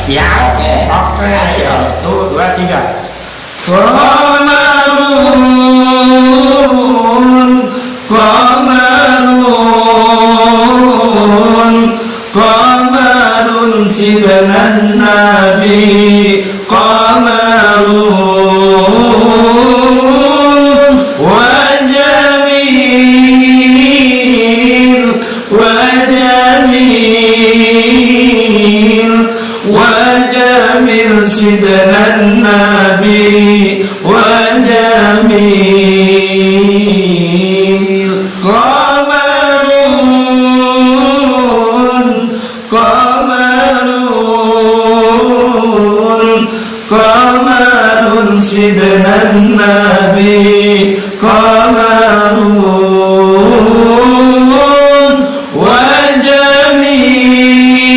Siap. Oke. Oke. Ayo. 1, 2, 3. Qamarun sidnan nabi qamarun wa jamil sidnan nabi wa jamil qamarun sidnan nabi qamarun